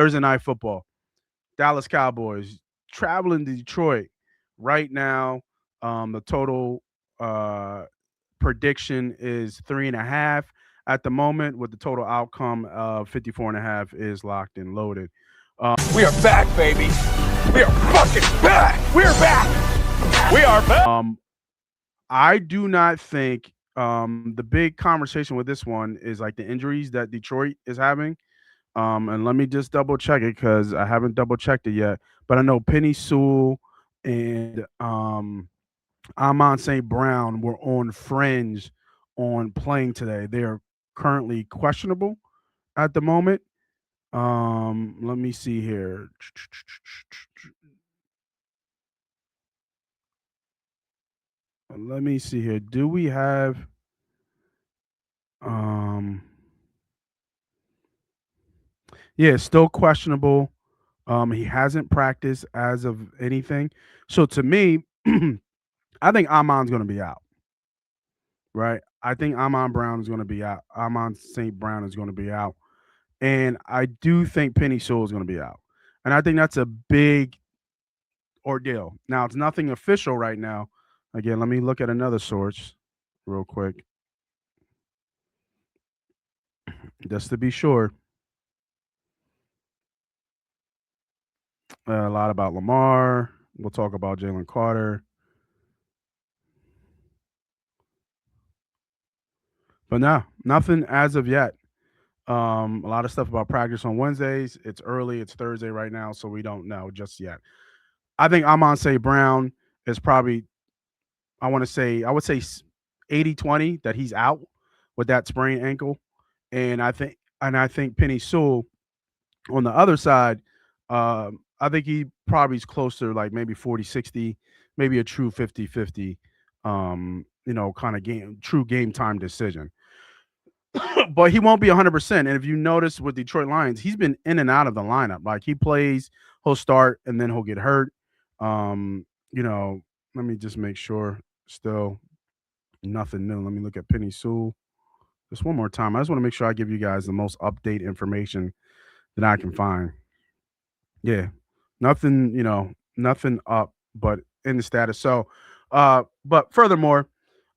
Thursday night football. Dallas Cowboys traveling to Detroit right now. The total uh, prediction is 3.5 at the moment, with the total outcome of 54.5 is locked and loaded. We are back, baby. We are fucking back. We're back. We are back. I do not think the big conversation with this one is like the injuries that Detroit is having. And let me just double check it because I haven't double checked it yet. But I know Penny Sewell and Amon St. Brown were on fringe on playing today. They are currently questionable at the moment. Let me see here. Let me see here. Do we have um yeah, still questionable. He hasn't practiced as of anything. So to me, I think Amon's gonna be out, right? I think Amon Brown is gonna be out. Amon St. Brown is gonna be out. And I do think Penny Sewell is gonna be out. And I think that's a big ordeal. Now it's nothing official right now. Again, let me look at another source real quick, just to be sure. A lot about Lamar. We'll talk about Jalen Carter. But no, nothing as of yet. A lot of stuff about practice on Wednesdays. It's early. It's Thursday right now, so we don't know just yet. I think Amon St. Brown is probably, I would say 80-20 that he's out with that sprained ankle. And I think Penny Sewell on the other side, I think he probably is closer like maybe 40-60, maybe a true 50-50, kind of true game time decision. But he won't be 100%. And if you notice with Detroit Lions, he's been in and out of the lineup. Like he plays, he'll start, and then he'll get hurt. Um, you know, let me just make sure. Still nothing new. Let me look at Penny Sewell just one more time. I just want to make sure I give you guys the most update information that I can find. Yeah, nothing. Nothing up, but in the status. So, but furthermore,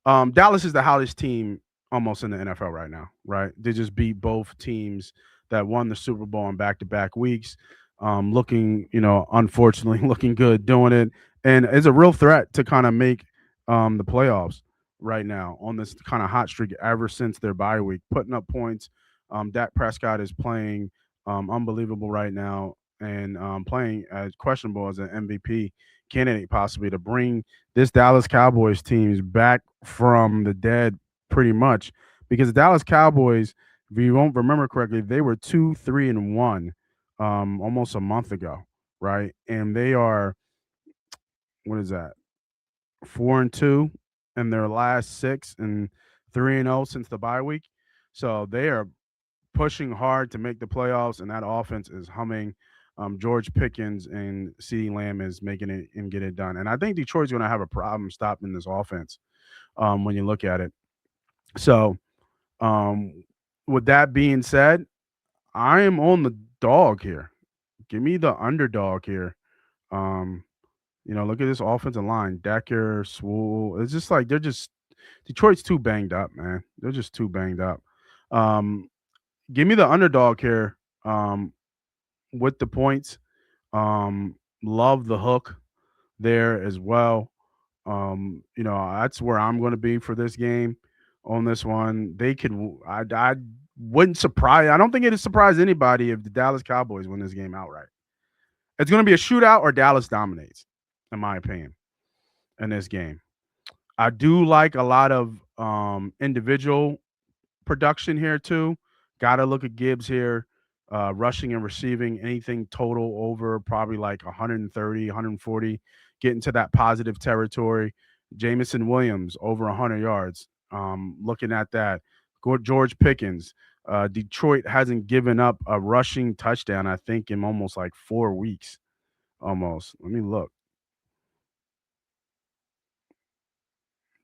Dallas is the hottest team almost in the NFL right now, right? They just beat both teams that won the Super Bowl in back-to-back weeks. Looking, unfortunately, looking good doing it, and it's a real threat to kind of make the playoffs right now on this kind of hot streak ever since their bye week, putting up points. Dak Prescott is playing unbelievable right now, and playing as questionable as an MVP candidate possibly to bring this Dallas Cowboys teams back from the dead pretty much, because the Dallas Cowboys, if you won't remember correctly, they were 2-3-1 almost a month ago, right? And they are, what is that, 4-2 in their last six and 3-0 since the bye week. So they are pushing hard to make the playoffs, and that offense is humming. George Pickens and CeeDee Lamb is making it and get it done. And I think Detroit's going to have a problem stopping this offense when you look at it. So, um, with that being said, I am on the dog here. Give me the underdog here. Um, look at this offensive line. Decker, Swool. It's just like Detroit's too banged up, man. They're just too banged up. Um, Give me the underdog here with the points. Love the hook there as well. That's where I'm going to be for this game on this one. I wouldn't surprise. I don't think it'd surprise anybody if the Dallas Cowboys win this game outright. It's going to be a shootout or Dallas dominates, in my opinion, in this game. I do like a lot of individual production here too. Got to look at Gibbs here, rushing and receiving anything total over probably like 130, 140, getting to that positive territory. Jamison Williams over 100 yards. Looking at that, George Pickens. Detroit hasn't given up a rushing touchdown, I think, in almost like 4 weeks. Almost. Let me look.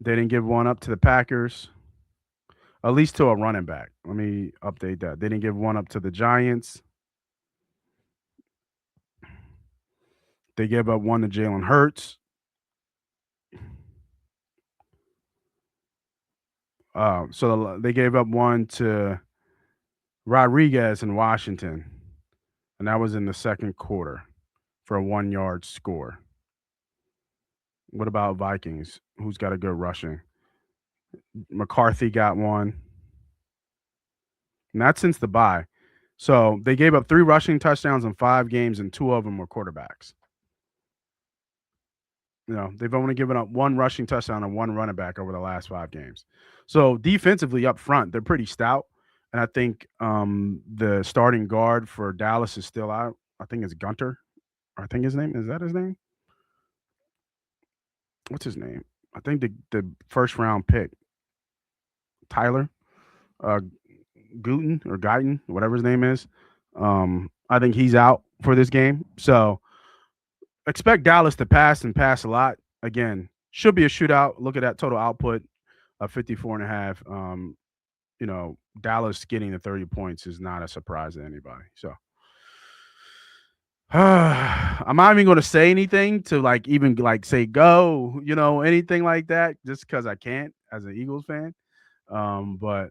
They didn't give one up to the Packers, at least to a running back. Let me update that. They didn't give one up to the Giants. They gave up one to Jalen Hurts. So they gave up one to Rodriguez in Washington, and that was in the second quarter for a 1 yard score. What about Vikings? Who's got a good rushing? McCarthy got one, not since the bye. So they gave up 3 rushing touchdowns in 5 games, and 2 of them were quarterbacks. They've only given up 1 rushing touchdown and 1 running back over the last 5 games. So defensively up front, they're pretty stout. And I think the starting guard for Dallas is still out. I think it's Gunter. I think his name is that his name? What's his name? I think the first round pick, Tyler uh, Guten or Guyton, whatever his name is. I think he's out for this game. So expect Dallas to pass and pass a lot. Again, should be a shootout. Look at that total output of 54 and a half. Dallas getting the 30 points is not a surprise to anybody. So I'm not even going to say anything to even say go, anything like that, just because I can't as an Eagles fan. But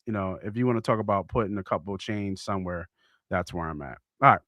if you want to talk about putting a couple of chains somewhere, that's where I'm at. All right.